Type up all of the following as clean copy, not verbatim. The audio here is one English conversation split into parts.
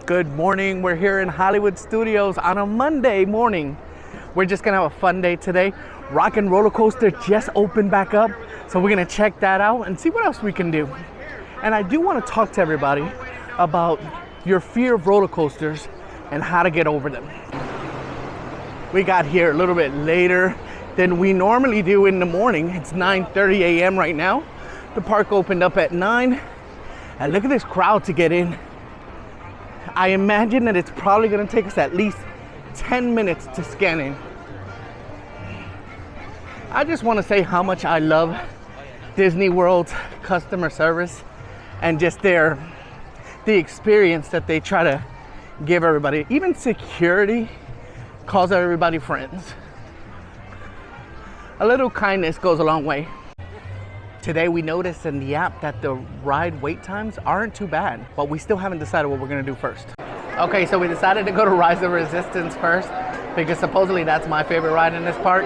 Good morning. We're here in Hollywood Studios on a Monday morning. We're just gonna have a fun day today. Rock and Roller Coaster just opened back up, so we're gonna check that out and see what else we can do. And I do want to talk to everybody about your fear of roller coasters and how to get over them. We got here a little bit later than we normally do in the morning. It's 9:30 a.m. right now. The park opened up at 9, and look at this crowd to get in. I imagine that it's probably going to take us at least 10 minutes to scan in. I just want to say how much I love Disney World's customer service and just the experience that they try to give everybody. Even security calls everybody friends. A little kindness goes a long way. Today we noticed in the app that the ride wait times aren't too bad, but we still haven't decided what we're gonna do first. Okay, so we decided to go to Rise of Resistance first because supposedly that's my favorite ride in this park.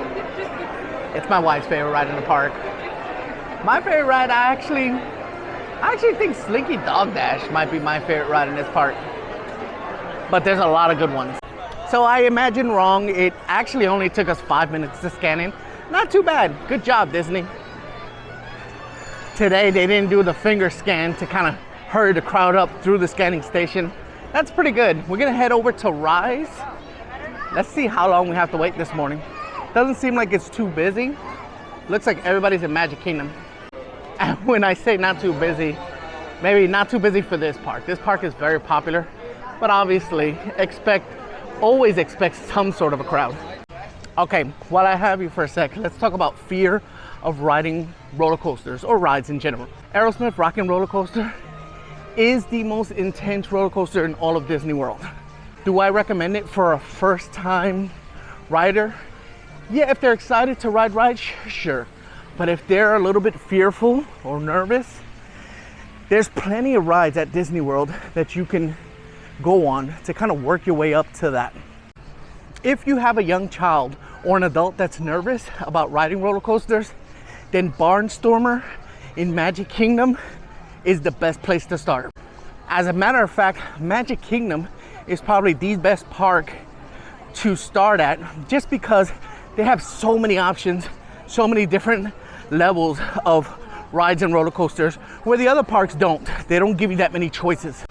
It's my wife's favorite ride in the park. My favorite ride, I actually think Slinky Dog Dash might be my favorite ride in this park. But there's a lot of good ones. So I imagine wrong. It actually only took us 5 minutes to scan in. Not too bad. Good job, Disney. Today they didn't do the finger scan to kind of hurry the crowd up through the scanning station. That's pretty good. We're gonna head over to Rise. Let's see how long we have to wait this morning. Doesn't seem like it's too busy. Looks like everybody's in Magic Kingdom. And when I say not too busy, maybe not too busy for this park. This park is very popular, but obviously always expect some sort of a crowd. Okay, while I have you for a sec, let's talk about fear of riding roller coasters or rides in general. Aerosmith Rock and Roller Coaster is the most intense roller coaster in all of Disney World. Do I recommend it for a first time rider? Yeah, if they're excited to ride rides, sure. But if they're a little bit fearful or nervous, there's plenty of rides at Disney World that you can go on to kind of work your way up to that. If you have a young child or an adult that's nervous about riding roller coasters, then Barnstormer in Magic Kingdom is the best place to start. As a matter of fact, Magic Kingdom is probably the best park to start at just because they have so many options, so many different levels of rides and roller coasters where the other parks don't. They don't give you that many choices.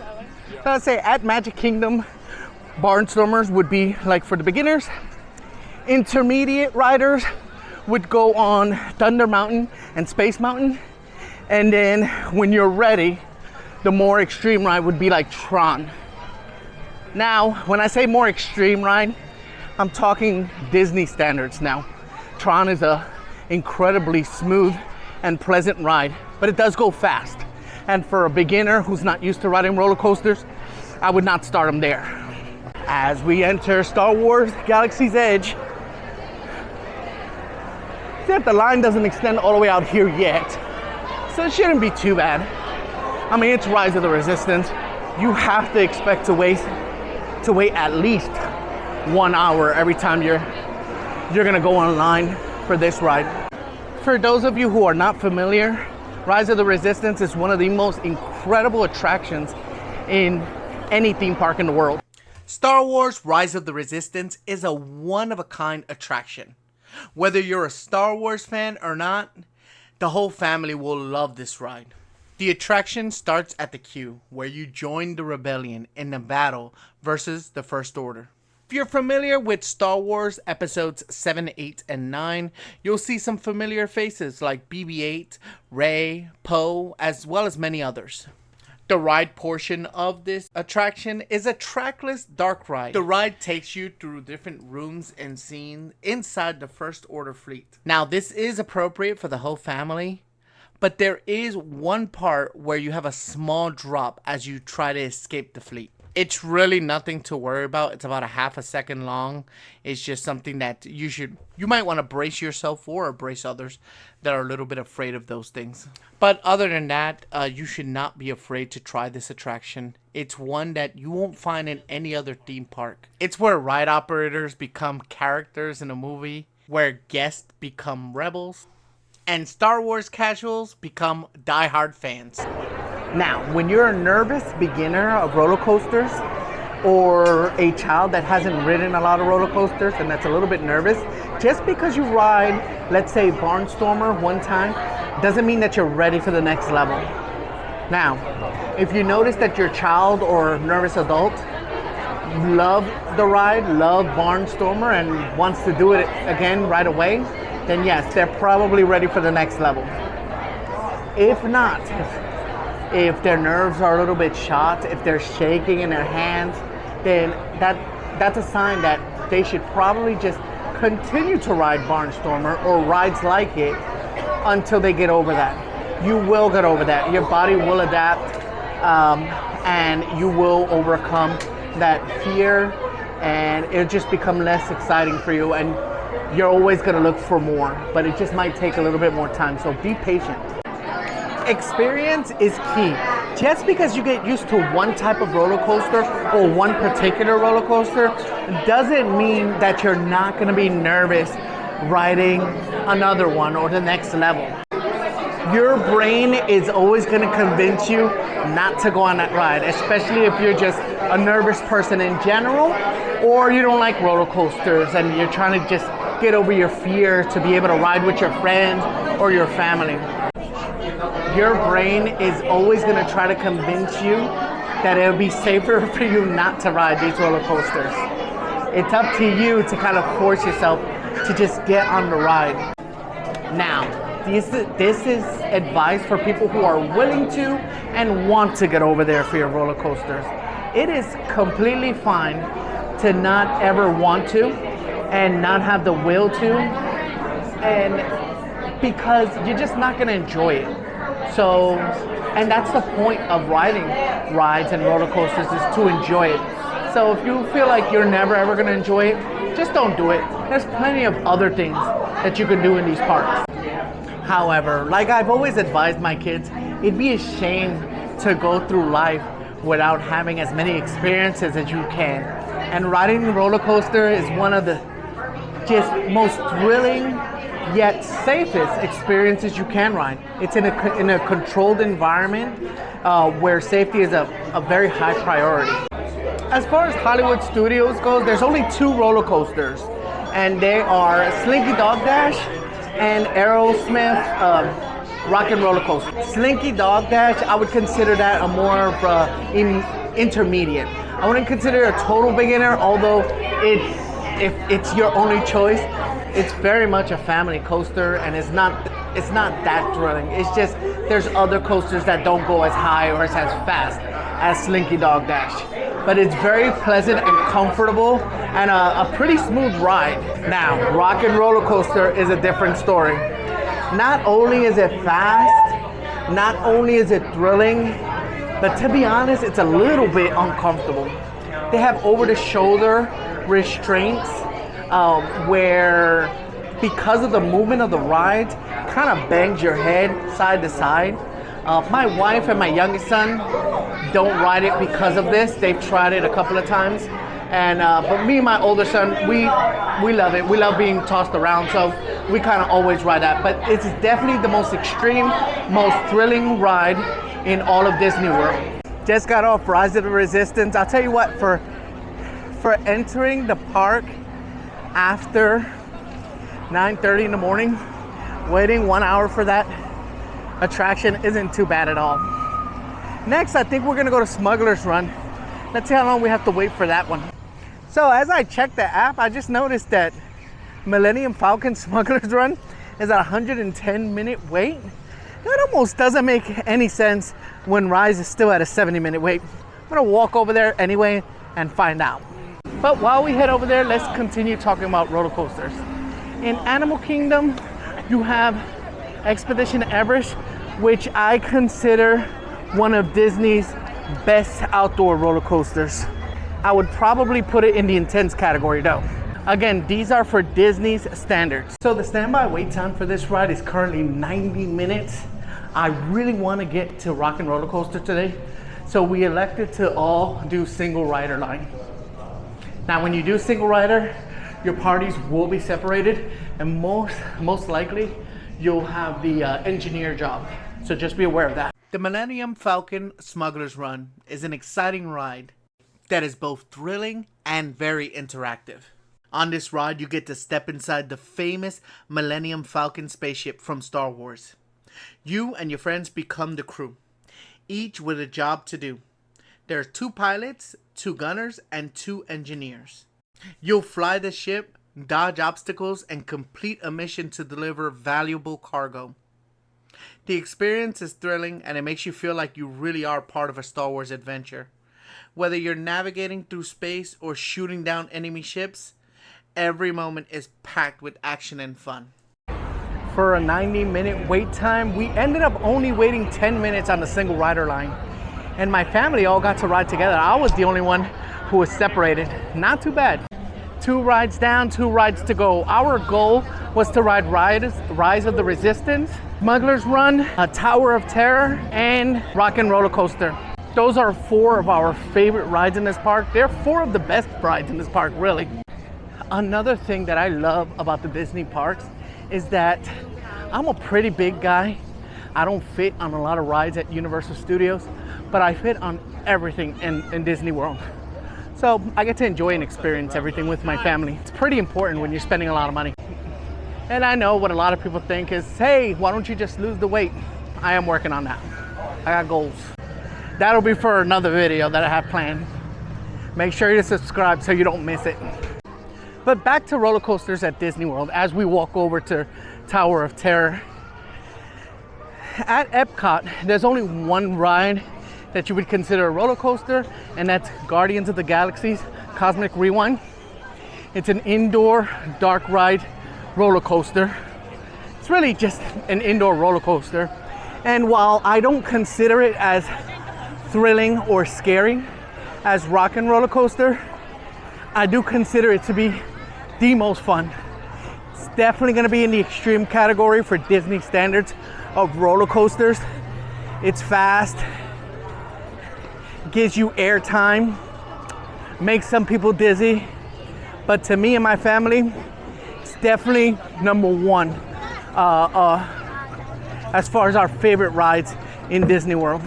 So I'd say at Magic Kingdom, Barnstormers would be like for the beginners. Intermediate riders would go on Thunder Mountain and Space Mountain. And then when you're ready, the more extreme ride would be like Tron. Now, when I say more extreme ride, I'm talking Disney standards now. Tron is a incredibly smooth and pleasant ride, but it does go fast. And for a beginner who's not used to riding roller coasters, I would not start them there. As we enter Star Wars Galaxy's Edge, see that the line doesn't extend all the way out here yet, so it shouldn't be too bad. I mean, it's Rise of the Resistance. You have to expect to wait at least 1 hour every time you're gonna go online for this ride. For those of you who are not familiar, Rise of the Resistance is one of the most incredible attractions in any theme park in the world. Star Wars Rise of the Resistance is a one-of-a-kind attraction. Whether you're a Star Wars fan or not, the whole family will love this ride. The attraction starts at the queue, where you join the rebellion in a battle versus the First Order. If you're familiar with Star Wars episodes 7, 8, and 9, you'll see some familiar faces like BB-8, Rey, Poe, as well as many others. The ride portion of this attraction is a trackless dark ride. The ride takes you through different rooms and scenes inside the First Order fleet. Now, this is appropriate for the whole family, but there is one part where you have a small drop as you try to escape the fleet. It's really nothing to worry about. It's about a half a second long. It's just something that you might want to brace yourself for or brace others that are a little bit afraid of those things. But other than that, you should not be afraid to try this attraction. It's one that you won't find in any other theme park. It's where ride operators become characters in a movie, where guests become rebels, and Star Wars casuals become diehard fans. Now, when you're a nervous beginner of roller coasters, or a child that hasn't ridden a lot of roller coasters and that's a little bit nervous, just because you ride, let's say, Barnstormer one time, doesn't mean that you're ready for the next level. Now, if you notice that your child or nervous adult love the ride, love Barnstormer, and wants to do it again right away, then yes, they're probably ready for the next level. If not, if their nerves are a little bit shot, if they're shaking in their hands, then that's a sign that they should probably just continue to ride Barnstormer or rides like it until they get over that. You will get over that. Your body will adapt, and you will overcome that fear, and it'll just become less exciting for you, and you're always going to look for more, but it just might take a little bit more time, so be patient. Experience is key. Just because you get used to one type of roller coaster or one particular roller coaster doesn't mean that you're not going to be nervous riding another one or the next level. Your brain is always going to convince you not to go on that ride, especially if you're just a nervous person in general, or you don't like roller coasters and you're trying to just get over your fear to be able to ride with your friends or your family. Your brain is always going to try to convince you that it'll be safer for you not to ride these roller coasters. It's up to you to kind of force yourself to just get on the ride. Now, this is advice for people who are willing to and want to get over there for your roller coasters. It is completely fine to not ever want to and not have the will to, and because you're just not going to enjoy it. So, and that's the point of riding rides and roller coasters, is to enjoy it. So if you feel like you're never ever going to enjoy it, just don't do it. There's plenty of other things that you can do in these parks. However, like I've always advised my kids, it'd be a shame to go through life without having as many experiences as you can. And riding the roller coaster is one of the just most thrilling yet safest experiences you can ride. It's in a controlled environment where safety is a very high priority. As far as Hollywood Studios goes, there's only 2 roller coasters, and they are Slinky Dog Dash and Aerosmith Rock and Roller Coaster. Slinky Dog Dash, I would consider that a more of intermediate. I wouldn't consider it a total beginner, although if it's your only choice, it's very much a family coaster, and it's not that thrilling. It's just there's other coasters that don't go as high or as fast as Slinky Dog Dash, but it's very pleasant and comfortable and a pretty smooth ride. Now, Rock and Roller Coaster is a different story. Not only is it fast, not only is it thrilling, but to be honest, it's a little bit uncomfortable. They have over-the-shoulder restraints where, because of the movement of the ride, kind of bangs your head side to side. My wife and my youngest son don't ride it because of this. They've tried it a couple of times, and but me and my older son, we love it. We love being tossed around, so we kind of always ride that. But it's definitely the most extreme, most thrilling ride in all of Disney World. Just got off Rise of the Resistance. I'll tell you what, for entering the park after 9:30 in the morning, waiting 1 hour for that attraction isn't too bad at all. Next, I think we're gonna go to Smuggler's Run. Let's see how long we have to wait for that one. So as I checked the app, I just noticed that Millennium Falcon Smuggler's Run is at 110-minute wait. That almost doesn't make any sense when Rise is still at a 70-minute wait. I'm gonna walk over there anyway and find out. But while we head over there, let's continue talking about roller coasters. In Animal Kingdom, you have Expedition Everest, which I consider one of Disney's best outdoor roller coasters. I would probably put it in the intense category though. Again, these are for Disney's standards. So the standby wait time for this ride is currently 90 minutes. I really want to get to Rock and Roller Coaster today, so we elected to all do single rider line. Now, when you do single rider, your parties will be separated, and most likely you'll have the engineer job. So just be aware of that. The Millennium Falcon Smuggler's Run is an exciting ride. that is both thrilling and very interactive. On this ride, you get to step inside the famous Millennium Falcon spaceship from Star Wars. You and your friends become the crew, each with a job to do. There are 2 pilots, 2 gunners, and 2 engineers. You'll fly the ship, dodge obstacles, and complete a mission to deliver valuable cargo. The experience is thrilling, and it makes you feel like you really are part of a Star Wars adventure. Whether you're navigating through space or shooting down enemy ships, every moment is packed with action and fun. For a 90-minute wait time, we ended up only waiting 10 minutes on the single rider line. And my family all got to ride together. I was the only one who was separated. Not too bad. 2 rides down, 2 rides to go. Our goal was to ride Rise of the Resistance, Smuggler's Run, a Tower of Terror, and Rock and Roller Coaster. Those are 4 of our favorite rides in this park. They're 4 of the best rides in this park, really. Another thing that I love about the Disney parks is that I'm a pretty big guy. I don't fit on a lot of rides at Universal Studios, but I fit on everything in Disney World. So I get to enjoy and experience everything with my family. It's pretty important when you're spending a lot of money. And I know what a lot of people think is, hey, why don't you just lose the weight? I am working on that. I got goals. That'll be for another video that I have planned. Make sure you subscribe so you don't miss it. But back to roller coasters at Disney World as we walk over to Tower of Terror. At Epcot, there's only one ride that you would consider a roller coaster, and that's Guardians of the Galaxy's Cosmic Rewind. It's an indoor dark ride roller coaster. It's really just an indoor roller coaster. And while I don't consider it as thrilling or scary as Rock and Roller Coaster, I do consider it to be the most fun. It's definitely going to be in the extreme category for Disney standards of roller coasters. It's fast, gives you air time, makes some people dizzy, but to me and my family, it's definitely number 1 as far as our favorite rides in Disney World.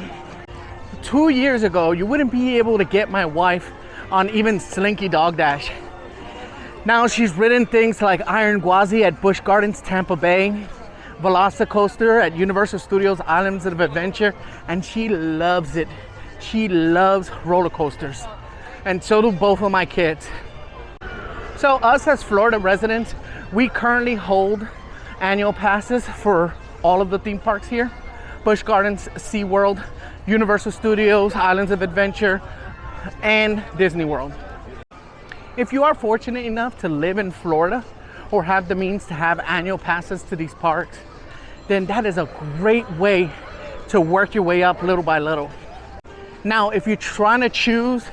2 years ago, you wouldn't be able to get my wife on even Slinky Dog Dash. Now she's ridden things like Iron Gwazi at Busch Gardens, Tampa Bay, Velocicoaster at Universal Studios Islands of Adventure, and she loves it. She loves roller coasters, and so do both of my kids. So us as Florida residents, we currently hold annual passes for all of the theme parks here: Busch Gardens, SeaWorld, Universal Studios, Islands of Adventure, and Disney World. If you are fortunate enough to live in Florida or have the means to have annual passes to these parks, then that is a great way to work your way up little by little. Now, if you're trying to choose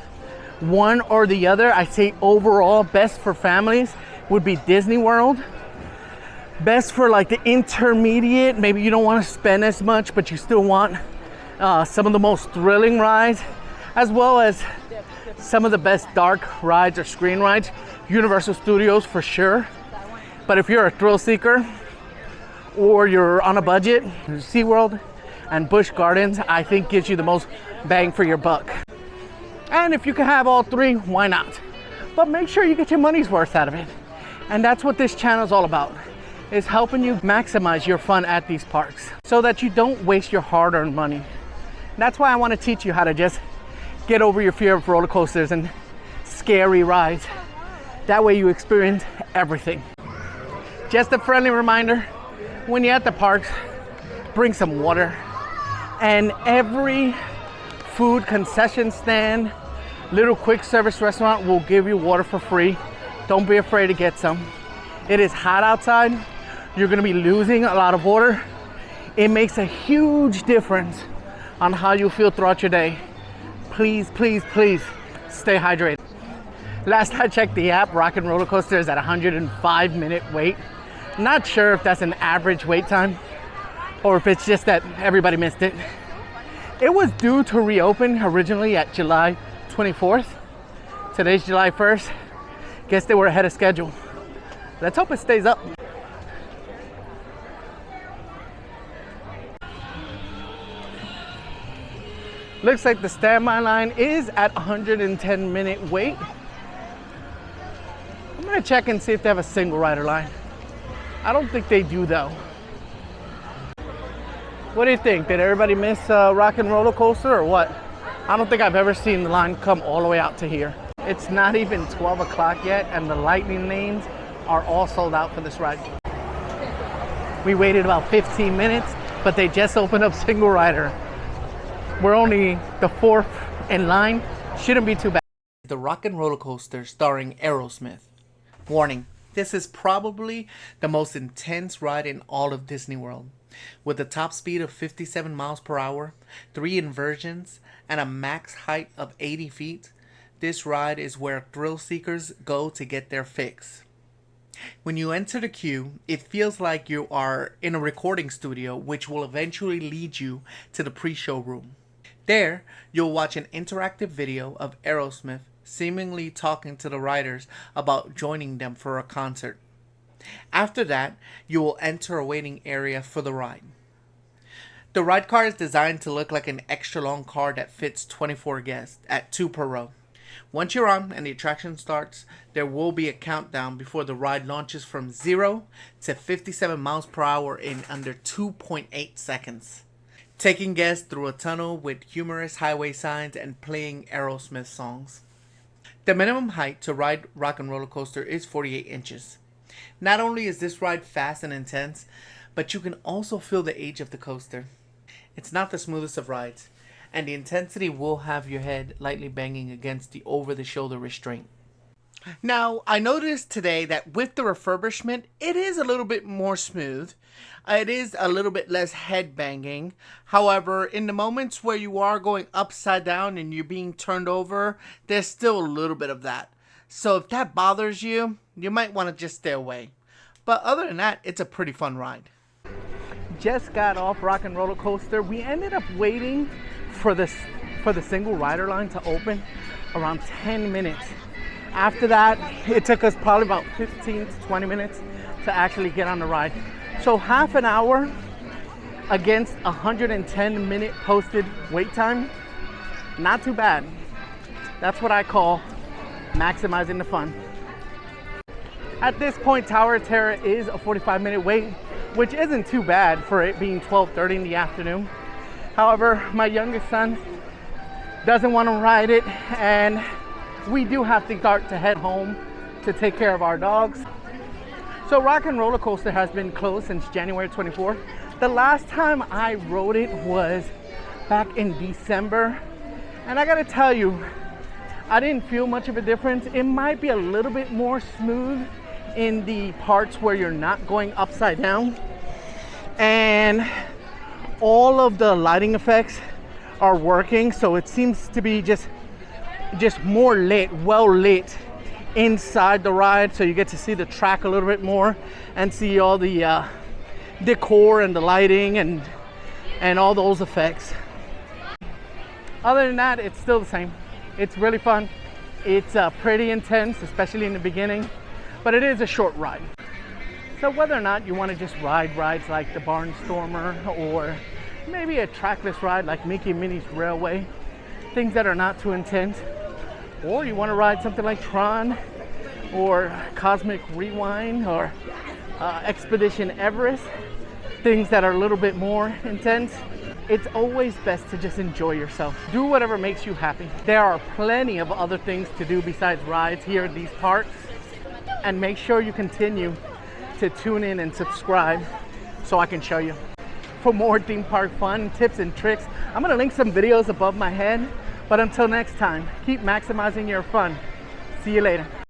one or the other, I say overall best for families would be Disney World. Best for like the intermediate, maybe you don't want to spend as much, but you still want some of the most thrilling rides, as well as some of the best dark rides or screen rides. Universal Studios for sure. But if you're a thrill seeker or you're on a budget, SeaWorld and Busch Gardens, I think, gives you the most bang for your buck. And if you can have all 3, why not? But make sure you get your money's worth out of it. And that's what this channel is all about, is helping you maximize your fun at these parks so that you don't waste your hard-earned money. That's why I want to teach you how to just get over your fear of roller coasters and scary rides. That way you experience everything. Just a friendly reminder, when you're at the parks, bring some water. And every food concession stand, little quick service restaurant will give you water for free. Don't be afraid to get some. It is hot outside. You're gonna be losing a lot of water. It makes a huge difference on how you feel throughout your day. Please, please, please stay hydrated. Last I checked the app, Rock and Roller Coaster is at 105-minute wait. Not sure if that's an average wait time or if it's just that everybody missed it. It was due to reopen originally at July 24th. Today's July 1st. Guess they were ahead of schedule. Let's hope it stays up. Looks like the standby line is at 110-minute wait. I'm gonna check and see if they have a single rider line. I don't think they do though. What do you think? Did everybody miss Rock and Roller Coaster or what? I don't think I've ever seen the line come all the way out to here. It's not even 12 o'clock yet and the lightning lanes are all sold out for this ride. We waited about 15 minutes, but they just opened up single rider. We're only the 4th in line. Shouldn't be too bad. The Rock and Roller Coaster starring Aerosmith. Warning, this is probably the most intense ride in all of Disney World. With a top speed of 57 miles per hour, 3 inversions, and a max height of 80 feet, this ride is where thrill seekers go to get their fix. When you enter the queue, it feels like you are in a recording studio, which will eventually lead you to the pre-show room. There, you'll watch an interactive video of Aerosmith seemingly talking to the riders about joining them for a concert. After that, you will enter a waiting area for the ride. The ride car is designed to look like an extra long car that fits 24 guests at 2 per row. Once you're on and the attraction starts, there will be a countdown before the ride launches from 0 to 57 miles per hour in under 2.8 seconds. Taking guests through a tunnel with humorous highway signs and playing Aerosmith songs. The minimum height to ride Rock and Roller Coaster is 48 inches. Not only is this ride fast and intense, but you can also feel the age of the coaster. It's not the smoothest of rides, and the intensity will have your head lightly banging against the over-the-shoulder restraint. Now, I noticed today that with the refurbishment, it is a little bit more smooth. It is a little bit less head banging. However, in the moments where you are going upside down and you're being turned over, there's still a little bit of that. So if that bothers you, you might want to just stay away. But other than that, it's a pretty fun ride. Just got off Rock and Roller Coaster. We ended up waiting for the single rider line to open around 10 minutes. After that, it took us probably about 15 to 20 minutes to actually get on the ride. So half an hour against 110-minute posted wait time, not too bad. That's what I call maximizing the fun. At this point, Tower of Terror is a 45-minute wait, which isn't too bad for it being 12:30 in the afternoon. However, my youngest son doesn't want to ride it, and we do have to start to head home to take care of our dogs. So Rock and Roller Coaster has been closed since January 24th. The last time I rode it was back in December, and I gotta tell you, I didn't feel much of a difference. It might be a little bit more smooth in the parts where you're not going upside down, and all of the lighting effects are working, so it seems to be just more lit, well lit inside the ride, so you get to see the track a little bit more and see all the decor and the lighting and all those effects. Other than that, it's still the same. It's really fun. It's pretty intense, especially in the beginning, but it is a short ride. So whether or not you want to just ride rides like the Barnstormer, or maybe a trackless ride like Mickey and Minnie's Railway, things that are not too intense, or you want to ride something like Tron or Cosmic Rewind or Expedition Everest, things that are a little bit more intense, it's always best to just enjoy yourself. Do whatever makes you happy. There are plenty of other things to do besides rides here at these parks, and make sure you continue to tune in and subscribe so I can show you. For more theme park fun, tips and tricks, I'm gonna link some videos above my head. But until next time, keep maximizing your fun. See you later.